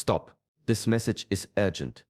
Stop. This message is urgent.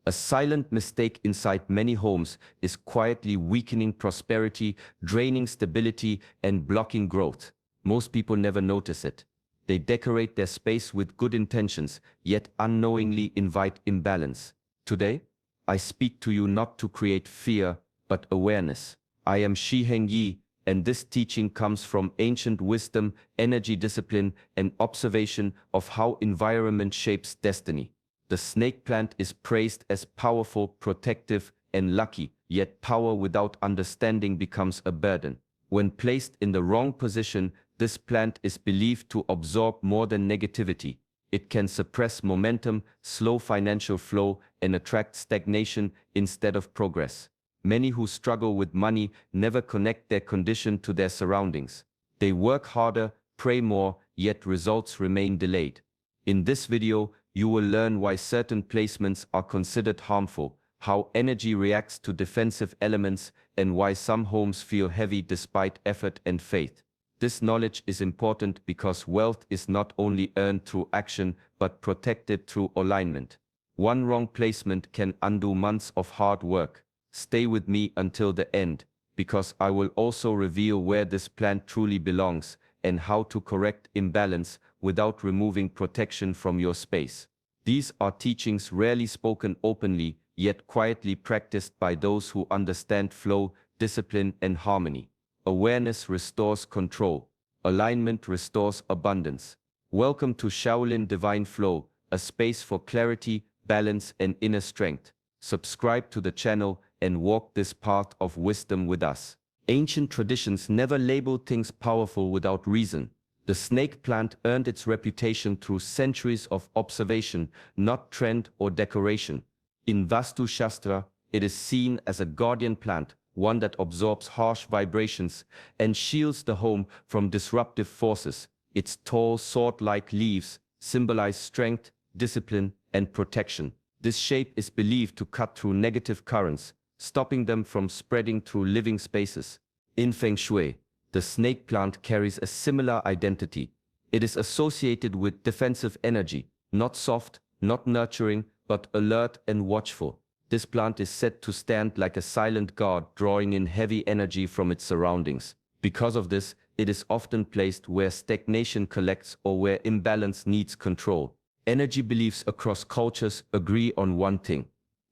A silent mistake inside many homes is quietly weakening prosperity, draining stability, and blocking growth. Most people never notice it. They decorate their space with good intentions, yet unknowingly invite imbalance. Today, I speak to you not to create fear, but awareness. I am Shi Heng Yi, and this teaching comes from ancient wisdom, energy discipline, and observation of how environment shapes destiny. The snake plant is praised as powerful, protective, and lucky, yet power without understanding becomes a burden. When placed in the wrong position, this plant is believed to absorb more than negativity. It can suppress momentum, slow financial flow, and attract stagnation instead of progress. Many who struggle with money never connect their condition to their surroundings. They work harder, pray more, yet results remain delayed. In this video, you will learn why certain placements are considered harmful, how energy reacts to defensive elements, and why some homes feel heavy despite effort and faith. This knowledge is important because wealth is not only earned through action, but protected through alignment. One wrong placement can undo months of hard work. Stay with me until the end, because I will also reveal where this plant truly belongs and how to correct imbalance without removing protection from your space. These are teachings rarely spoken openly, yet quietly practiced by those who understand flow, discipline, and harmony. Awareness restores control. Alignment restores abundance. Welcome to Shaolin Divine Flow, a space for clarity, balance, and inner strength. Subscribe to the channel and walk this path of wisdom with us. Ancient traditions never labeled things powerful without reason. The snake plant earned its reputation through centuries of observation, not trend or decoration. In Vastu Shastra, it is seen as a guardian plant, one that absorbs harsh vibrations and shields the home from disruptive forces. Its tall, sword-like leaves symbolize strength, discipline, and protection. This shape is believed to cut through negative currents, stopping them from spreading through living spaces. In Feng Shui, the snake plant carries a similar identity. It is associated with defensive energy, not soft, not nurturing, but alert and watchful. This plant is said to stand like a silent guard, drawing in heavy energy from its surroundings. Because of this, it is often placed where stagnation collects or where imbalance needs control. Energy beliefs across cultures agree on one thing.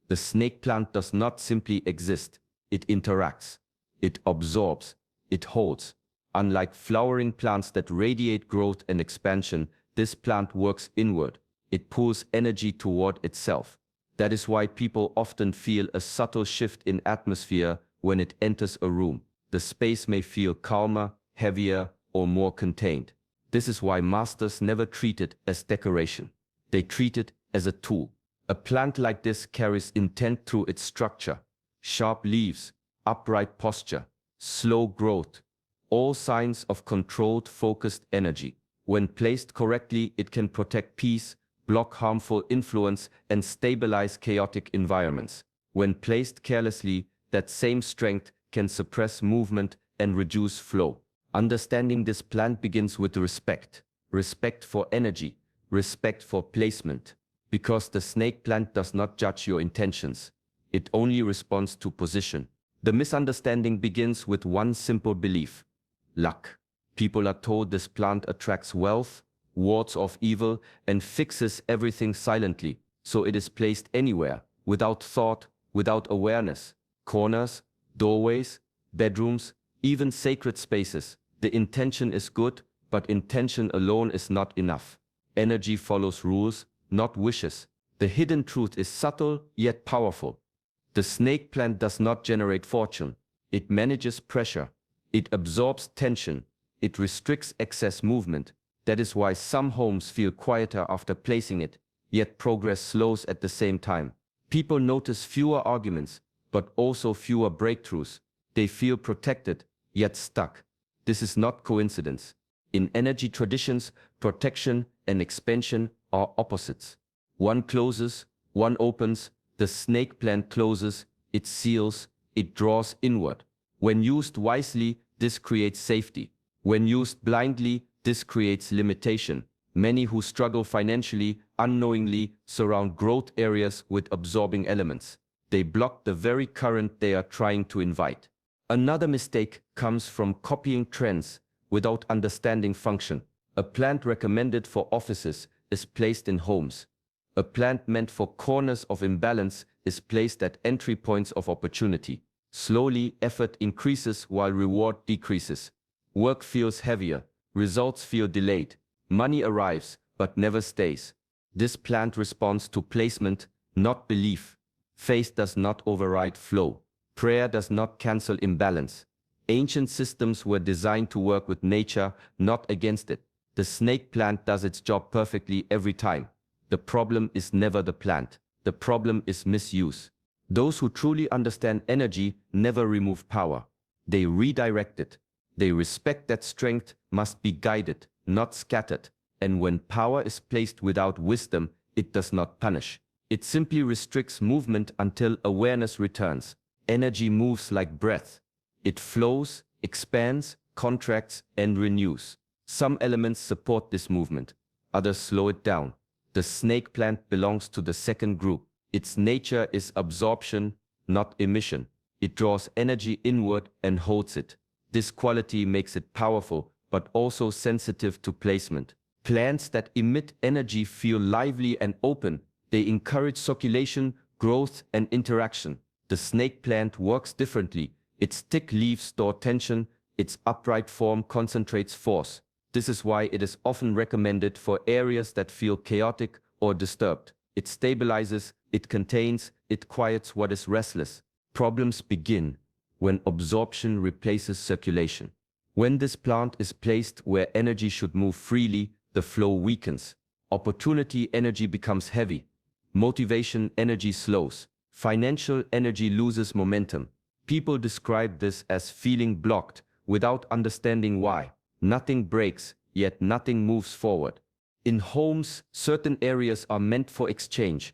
The snake plant does not simply exist. It interacts. It absorbs. It holds. Unlike flowering plants that radiate growth and expansion, this plant works inward. It pulls energy toward itself. That is why people often feel a subtle shift in atmosphere when it enters a room. The space may feel calmer, heavier, or more contained. This is why masters never treat it as decoration. They treat it as a tool. A plant like this carries intent through its structure. Sharp leaves, upright posture, slow growth, all signs of controlled, focused energy. When placed correctly, it can protect peace, block harmful influence, and stabilize chaotic environments. When placed carelessly, that same strength can suppress movement and reduce flow. Understanding this plant begins with respect. Respect for energy, respect for placement. Because the snake plant does not judge your intentions. It only responds to position. The misunderstanding begins with one simple belief: luck. People are told this plant attracts wealth, wards off evil, and fixes everything silently, so it is placed anywhere, without thought, without awareness. Corners, doorways, bedrooms, even sacred spaces. The intention is good, but intention alone is not enough. Energy follows rules, not wishes. The hidden truth is subtle yet powerful. The snake plant does not generate fortune. It manages pressure. It absorbs tension. It restricts excess movement. That is why some homes feel quieter after placing it, yet progress slows at the same time. People notice fewer arguments, but also fewer breakthroughs. They feel protected, yet stuck. This is not coincidence. In energy traditions, protection and expansion are opposites. One closes, one opens. The snake plant closes, it seals, it draws inward. When used wisely, this creates safety. When used blindly, this creates limitation. Many who struggle financially unknowingly surround growth areas with absorbing elements. They block the very current they are trying to invite. Another mistake comes from copying trends without understanding function. A plant recommended for offices is placed in homes. A plant meant for corners of imbalance is placed at entry points of opportunity. Slowly, effort increases while reward decreases. Work feels heavier, results feel delayed. Money arrives, but never stays. This plant responds to placement, not belief. Faith does not override flow. Prayer does not cancel imbalance. Ancient systems were designed to work with nature, not against it. The snake plant does its job perfectly every time. The problem is never the plant. The problem is misuse. Those who truly understand energy never remove power. They redirect it. They respect that strength must be guided, not scattered. And when power is placed without wisdom, it does not punish. It simply restricts movement until awareness returns. Energy moves like breath. It flows, expands, contracts, and renews. Some elements support this movement. Others slow it down. The snake plant belongs to the second group. Its nature is absorption, not emission. It draws energy inward and holds it. This quality makes it powerful, but also sensitive to placement. Plants that emit energy feel lively and open. They encourage circulation, growth, and interaction. The snake plant works differently. Its thick leaves store tension. Its upright form concentrates force. This is why it is often recommended for areas that feel chaotic or disturbed. It stabilizes, it contains, it quiets what is restless. Problems begin when absorption replaces circulation. When this plant is placed where energy should move freely, the flow weakens. Opportunity energy becomes heavy. Motivation energy slows. Financial energy loses momentum. People describe this as feeling blocked without understanding why. Nothing breaks, yet nothing moves forward. In homes, certain areas are meant for exchange.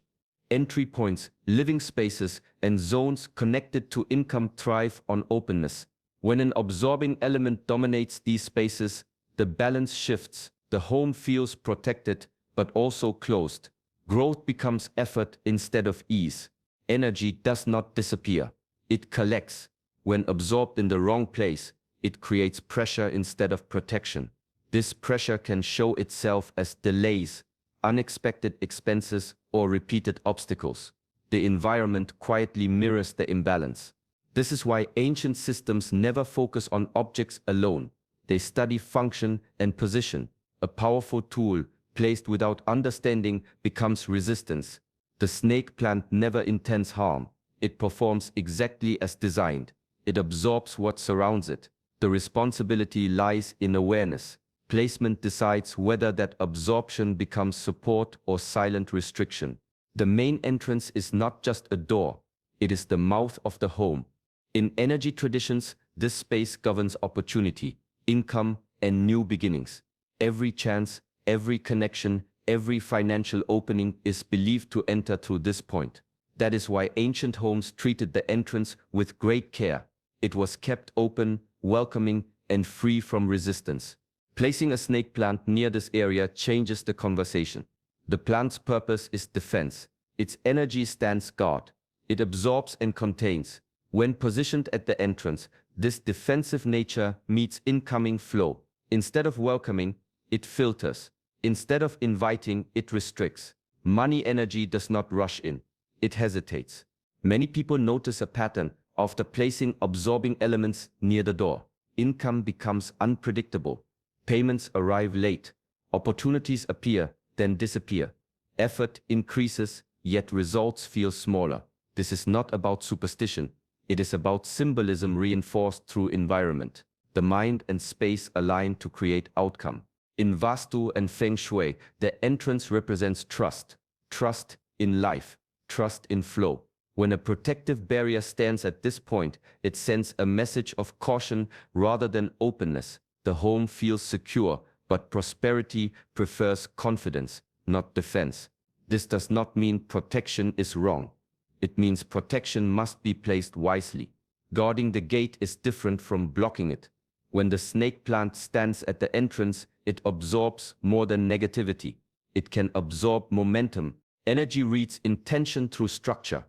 Entry points, living spaces, and zones connected to income thrive on openness. When an absorbing element dominates these spaces, the balance shifts. The home feels protected, but also closed. Growth becomes effort instead of ease. Energy does not disappear. It collects. When absorbed in the wrong place, it creates pressure instead of protection. This pressure can show itself as delays, unexpected expenses, or repeated obstacles. The environment quietly mirrors the imbalance. This is why ancient systems never focus on objects alone. They study function and position. A powerful tool, placed without understanding, becomes resistance. The snake plant never intends harm. It performs exactly as designed. It absorbs what surrounds it. The responsibility lies in awareness. Placement decides whether that absorption becomes support or silent restriction. The main entrance is not just a door. It is the mouth of the home. In energy traditions, this space governs opportunity, income, and new beginnings. Every chance, every connection, every financial opening is believed to enter through this point. That is why ancient homes treated the entrance with great care. It was kept open, welcoming, and free from resistance. Placing a snake plant near this area changes the conversation. The plant's purpose is defense. Its energy stands guard. It absorbs and contains. When positioned at the entrance, this defensive nature meets incoming flow. Instead of welcoming, it filters. Instead of inviting, it restricts. Money energy does not rush in. It hesitates. Many people notice a pattern after placing absorbing elements near the door. Income becomes unpredictable. Payments arrive late. Opportunities appear, then disappear. Effort increases, yet results feel smaller. This is not about superstition. It is about symbolism reinforced through environment. The mind and space align to create outcome. In Vastu and Feng Shui, the entrance represents trust. Trust in life. Trust in flow. When a protective barrier stands at this point, it sends a message of caution rather than openness. The home feels secure, but prosperity prefers confidence, not defense. This does not mean protection is wrong. It means protection must be placed wisely. Guarding the gate is different from blocking it. When the snake plant stands at the entrance, it absorbs more than negativity. It can absorb momentum. Energy reads intention through structure.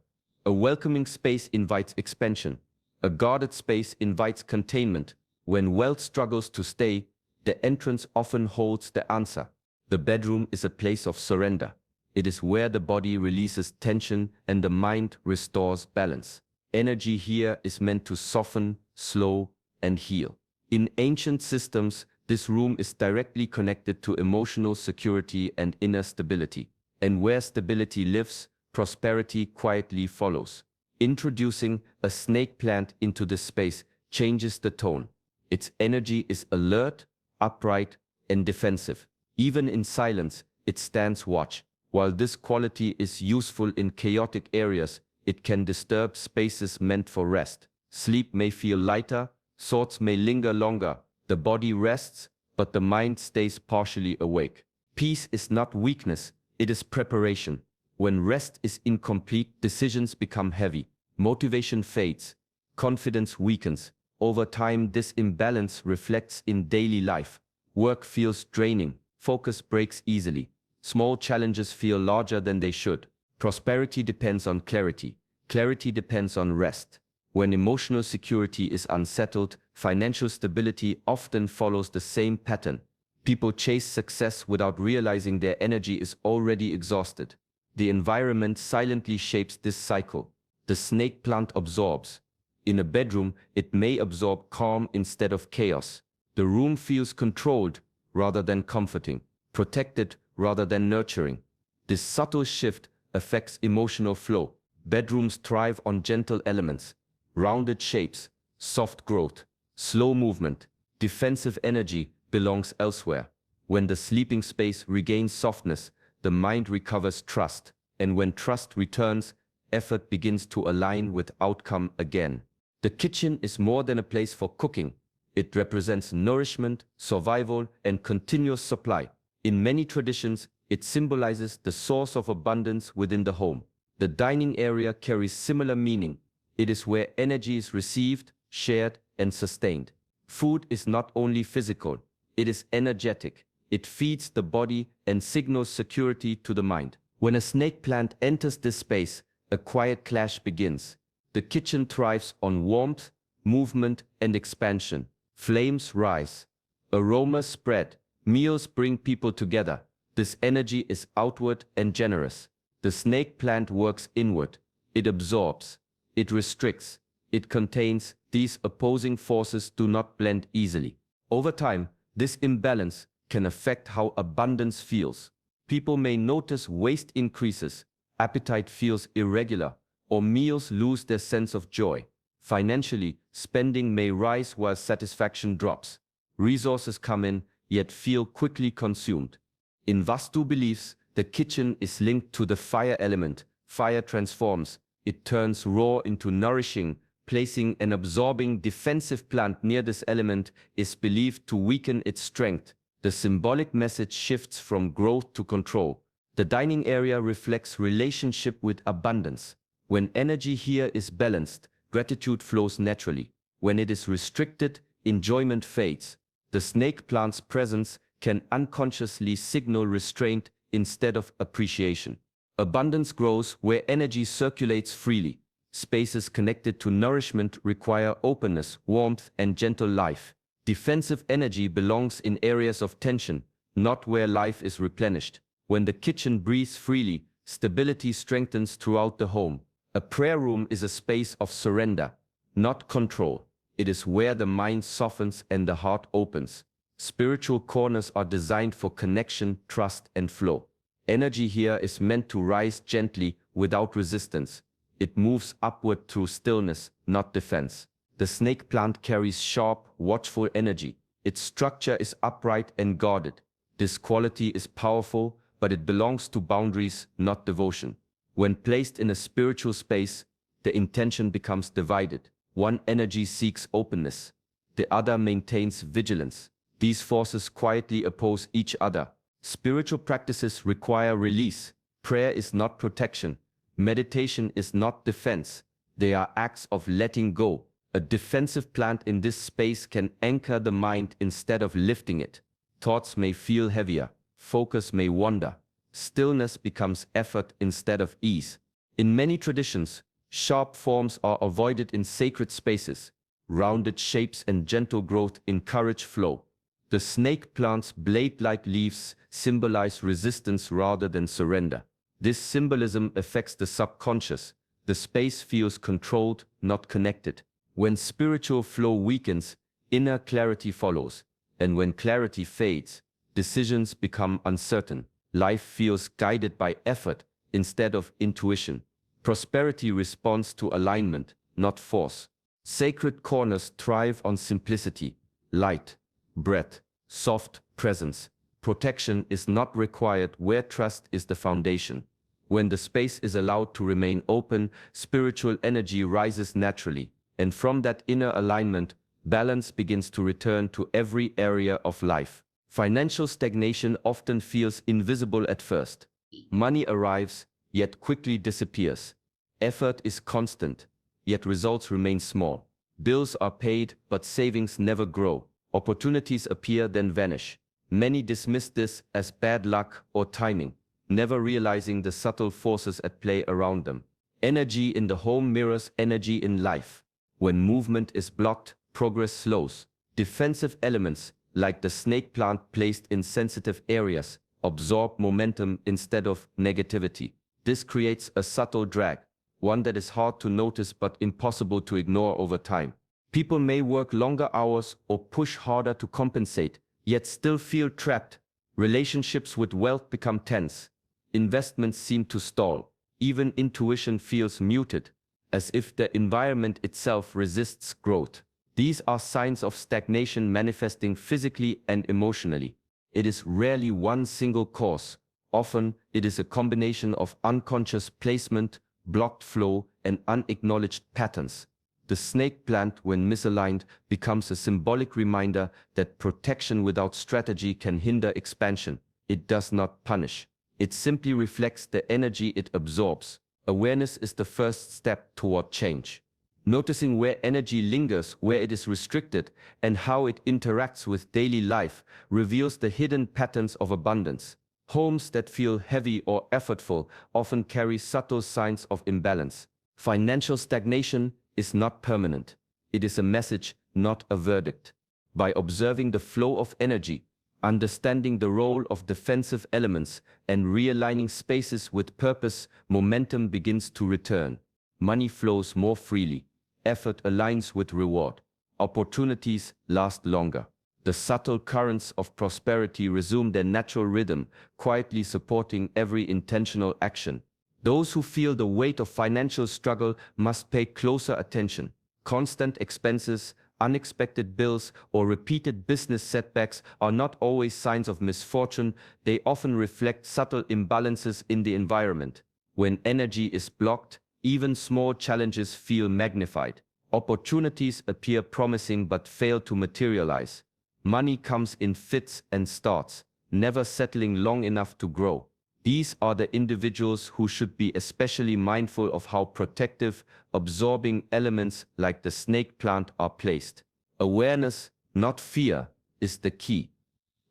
A welcoming space invites expansion. A guarded space invites containment. When wealth struggles to stay, the entrance often holds the answer. The bedroom is a place of surrender. It is where the body releases tension and the mind restores balance. Energy here is meant to soften, slow, and heal. In ancient systems, this room is directly connected to emotional security and inner stability. And where stability lives, prosperity quietly follows. Introducing a snake plant into this space changes the tone. Its energy is alert, upright, and defensive. Even in silence, it stands watch. While this quality is useful in chaotic areas, it can disturb spaces meant for rest. Sleep may feel lighter, thoughts may linger longer, the body rests, but the mind stays partially awake. Peace is not weakness, it is preparation. When rest is incomplete, decisions become heavy. Motivation fades, confidence weakens. Over time, this imbalance reflects in daily life. Work feels draining, focus breaks easily. Small challenges feel larger than they should. Prosperity depends on clarity. Clarity depends on rest. When emotional security is unsettled, financial stability often follows the same pattern. People chase success without realizing their energy is already exhausted. The environment silently shapes this cycle. The snake plant absorbs. In a bedroom, it may absorb calm instead of chaos. The room feels controlled rather than comforting, protected rather than nurturing. This subtle shift affects emotional flow. Bedrooms thrive on gentle elements, rounded shapes, soft growth, slow movement. Defensive energy belongs elsewhere. When the sleeping space regains softness, the mind recovers trust, and when trust returns, effort begins to align with outcome again. The kitchen is more than a place for cooking. It represents nourishment, survival, and continuous supply. In many traditions, it symbolizes the source of abundance within the home. The dining area carries similar meaning. It is where energy is received, shared, and sustained. Food is not only physical, it is energetic. It feeds the body and signals security to the mind. When a snake plant enters this space, a quiet clash begins. The kitchen thrives on warmth, movement, and expansion. Flames rise. Aromas spread. Meals bring people together. This energy is outward and generous. The snake plant works inward. It absorbs. It restricts. It contains. These opposing forces do not blend easily. Over time, this imbalance can affect how abundance feels. People may notice waste increases, appetite feels irregular, or meals lose their sense of joy. Financially, spending may rise while satisfaction drops. Resources come in, yet feel quickly consumed. In Vastu beliefs, the kitchen is linked to the fire element. Fire transforms. It turns raw into nourishing. Placing an absorbing defensive plant near this element is believed to weaken its strength. The symbolic message shifts from growth to control. The dining area reflects relationship with abundance. When energy here is balanced, gratitude flows naturally. When it is restricted, enjoyment fades. The snake plant's presence can unconsciously signal restraint instead of appreciation. Abundance grows where energy circulates freely. Spaces connected to nourishment require openness, warmth, and gentle life. Defensive energy belongs in areas of tension, not where life is replenished. When the kitchen breathes freely, stability strengthens throughout the home. A prayer room is a space of surrender, not control. It is where the mind softens and the heart opens. Spiritual corners are designed for connection, trust, and flow. Energy here is meant to rise gently without resistance. It moves upward through stillness, not defense. The snake plant carries sharp, watchful energy. Its structure is upright and guarded. This quality is powerful, but it belongs to boundaries, not devotion. When placed in a spiritual space, the intention becomes divided. One energy seeks openness. The other maintains vigilance. These forces quietly oppose each other. Spiritual practices require release. Prayer is not protection. Meditation is not defense. They are acts of letting go. A defensive plant in this space can anchor the mind instead of lifting it. Thoughts may feel heavier, focus may wander, stillness becomes effort instead of ease. In many traditions, sharp forms are avoided in sacred spaces. Rounded shapes and gentle growth encourage flow. The snake plant's blade-like leaves symbolize resistance rather than surrender. This symbolism affects the subconscious. The space feels controlled, not connected. When spiritual flow weakens, inner clarity follows. And when clarity fades, decisions become uncertain. Life feels guided by effort instead of intuition. Prosperity responds to alignment, not force. Sacred corners thrive on simplicity, light, breath, soft presence. Protection is not required where trust is the foundation. When the space is allowed to remain open, spiritual energy rises naturally, and from that inner alignment, balance begins to return to every area of life. Financial stagnation often feels invisible at first. Money arrives, yet quickly disappears. Effort is constant, yet results remain small. Bills are paid, but savings never grow. Opportunities appear then vanish. Many dismiss this as bad luck or timing, never realizing the subtle forces at play around them. Energy in the home mirrors energy in life. When movement is blocked, progress slows. Defensive elements, like the snake plant placed in sensitive areas, absorb momentum instead of negativity. This creates a subtle drag, one that is hard to notice but impossible to ignore over time. People may work longer hours or push harder to compensate, yet still feel trapped. Relationships with wealth become tense. Investments seem to stall. Even intuition feels muted, as if the environment itself resists growth. These are signs of stagnation manifesting physically and emotionally. It is rarely one single cause. Often, it is a combination of unconscious placement, blocked flow, and unacknowledged patterns. The snake plant, when misaligned, becomes a symbolic reminder that protection without strategy can hinder expansion. It does not punish. It simply reflects the energy it absorbs. Awareness is the first step toward change. Noticing where energy lingers, where it is restricted, and how it interacts with daily life reveals the hidden patterns of abundance. Homes that feel heavy or effortful often carry subtle signs of imbalance. Financial stagnation is not permanent. It is a message, not a verdict. By observing the flow of energy, understanding the role of defensive elements, and realigning spaces with purpose, momentum begins to return. Money flows more freely. Effort aligns with reward. Opportunities last longer. The subtle currents of prosperity resume their natural rhythm, quietly supporting every intentional action. Those who feel the weight of financial struggle must pay closer attention. Constant expenses, unexpected bills, or repeated business setbacks are not always signs of misfortune. They often reflect subtle imbalances in the environment. When energy is blocked, even small challenges feel magnified. Opportunities appear promising but fail to materialize. Money comes in fits and starts, never settling long enough to grow. These are the individuals who should be especially mindful of how protective, absorbing elements like the snake plant are placed. Awareness, not fear, is the key.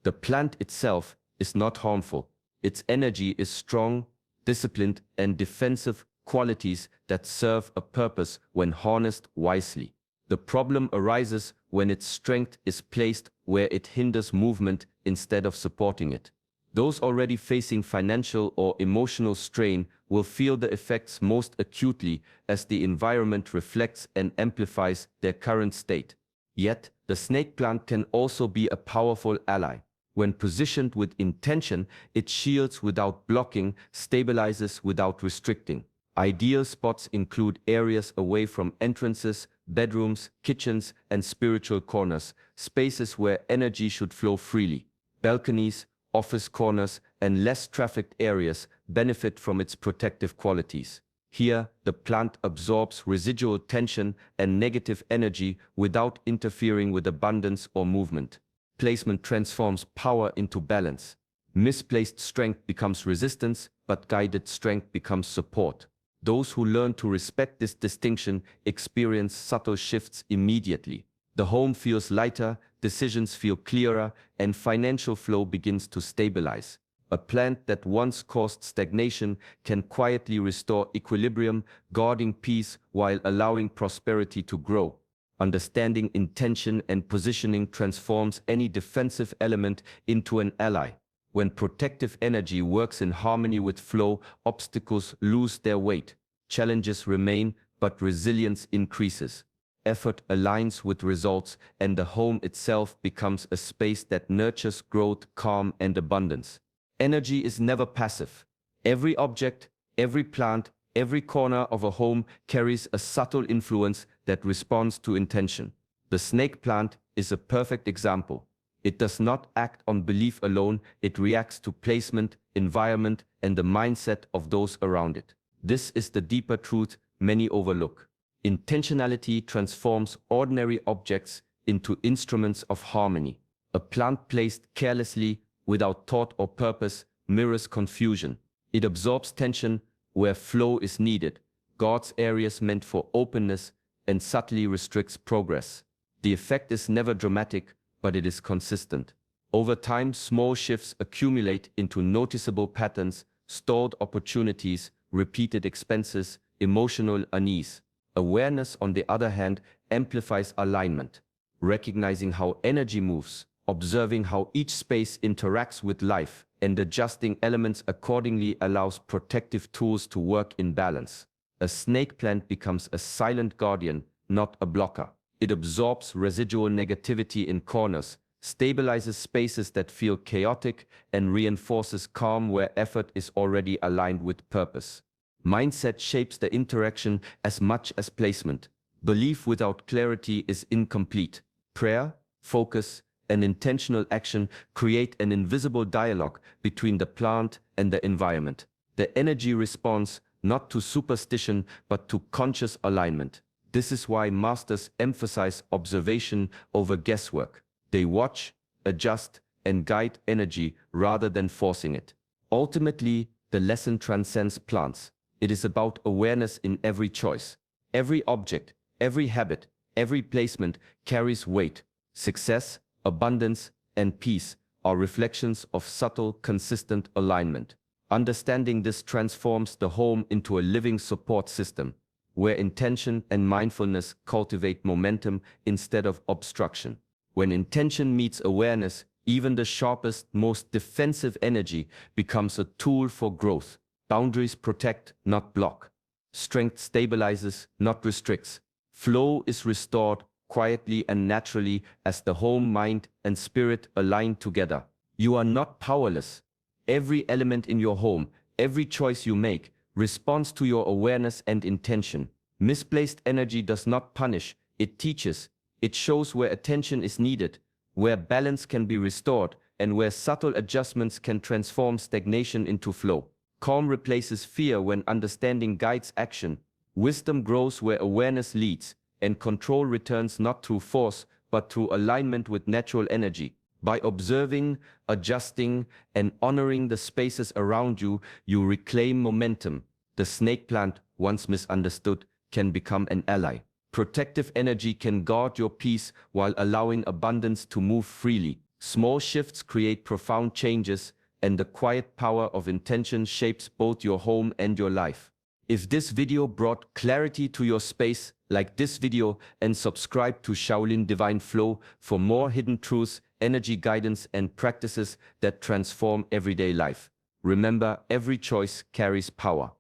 The plant itself is not harmful. Its energy is strong, disciplined, and defensive, qualities that serve a purpose when harnessed wisely. The problem arises when its strength is placed where it hinders movement instead of supporting it. Those already facing financial or emotional strain will feel the effects most acutely as the environment reflects and amplifies their current state. Yet, the snake plant can also be a powerful ally. When positioned with intention, it shields without blocking, stabilizes without restricting. Ideal spots include areas away from entrances, bedrooms, kitchens, and spiritual corners, spaces where energy should flow freely. Balconies, office corners, and less trafficked areas benefit from its protective qualities. Here, the plant absorbs residual tension and negative energy without interfering with abundance or movement. Placement transforms power into balance. Misplaced strength becomes resistance, but guided strength becomes support. Those who learn to respect this distinction experience subtle shifts immediately. The home feels lighter, decisions feel clearer, and financial flow begins to stabilize. A plant that once caused stagnation can quietly restore equilibrium, guarding peace while allowing prosperity to grow. Understanding intention and positioning transforms any defensive element into an ally. When protective energy works in harmony with flow, obstacles lose their weight. Challenges remain, but resilience increases. Effort aligns with results, and the home itself becomes a space that nurtures growth, calm, and abundance. Energy is never passive. Every object, every plant, every corner of a home carries a subtle influence that responds to intention. The snake plant is a perfect example. It does not act on belief alone, it reacts to placement, environment, and the mindset of those around it. This is the deeper truth many overlook. Intentionality transforms ordinary objects into instruments of harmony. A plant placed carelessly, without thought or purpose, mirrors confusion. It absorbs tension where flow is needed, guards areas meant for openness, and subtly restricts progress. The effect is never dramatic, but it is consistent. Over time, small shifts accumulate into noticeable patterns, stalled opportunities, repeated expenses, emotional unease. Awareness, on the other hand, amplifies alignment. Recognizing how energy moves, observing how each space interacts with life, and adjusting elements accordingly allows protective tools to work in balance. A snake plant becomes a silent guardian, not a blocker. It absorbs residual negativity in corners, stabilizes spaces that feel chaotic, and reinforces calm where effort is already aligned with purpose. Mindset shapes the interaction as much as placement. Belief without clarity is incomplete. Prayer, focus, and intentional action create an invisible dialogue between the plant and the environment. The energy responds not to superstition but to conscious alignment. This is why masters emphasize observation over guesswork. They watch, adjust, and guide energy rather than forcing it. Ultimately, the lesson transcends plants. It is about awareness in every choice. Every object, every habit, every placement carries weight. Success, abundance, and peace are reflections of subtle, consistent alignment. Understanding this transforms the home into a living support system, where intention and mindfulness cultivate momentum instead of obstruction. When intention meets awareness, even the sharpest, most defensive energy becomes a tool for growth. Boundaries protect, not block. Strength stabilizes, not restricts. Flow is restored quietly and naturally as the home, mind, and spirit align together. You are not powerless. Every element in your home, every choice you make, responds to your awareness and intention. Misplaced energy does not punish, it teaches. It shows where attention is needed, where balance can be restored, and where subtle adjustments can transform stagnation into flow. Calm replaces fear when understanding guides action. Wisdom grows where awareness leads, and control returns not through force, but through alignment with natural energy. By observing, adjusting, and honoring the spaces around you, you reclaim momentum. The snake plant, once misunderstood, can become an ally. Protective energy can guard your peace while allowing abundance to move freely. Small shifts create profound changes, and the quiet power of intention shapes both your home and your life. If this video brought clarity to your space, like this video and subscribe to Shaolin Divine Flow for more hidden truths, energy guidance, and practices that transform everyday life. Remember, every choice carries power.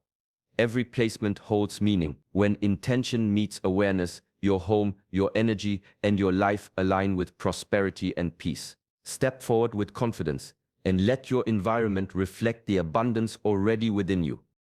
Every placement holds meaning. When intention meets awareness, your home, your energy, and your life align with prosperity and peace. Step forward with confidence and let your environment reflect the abundance already within you.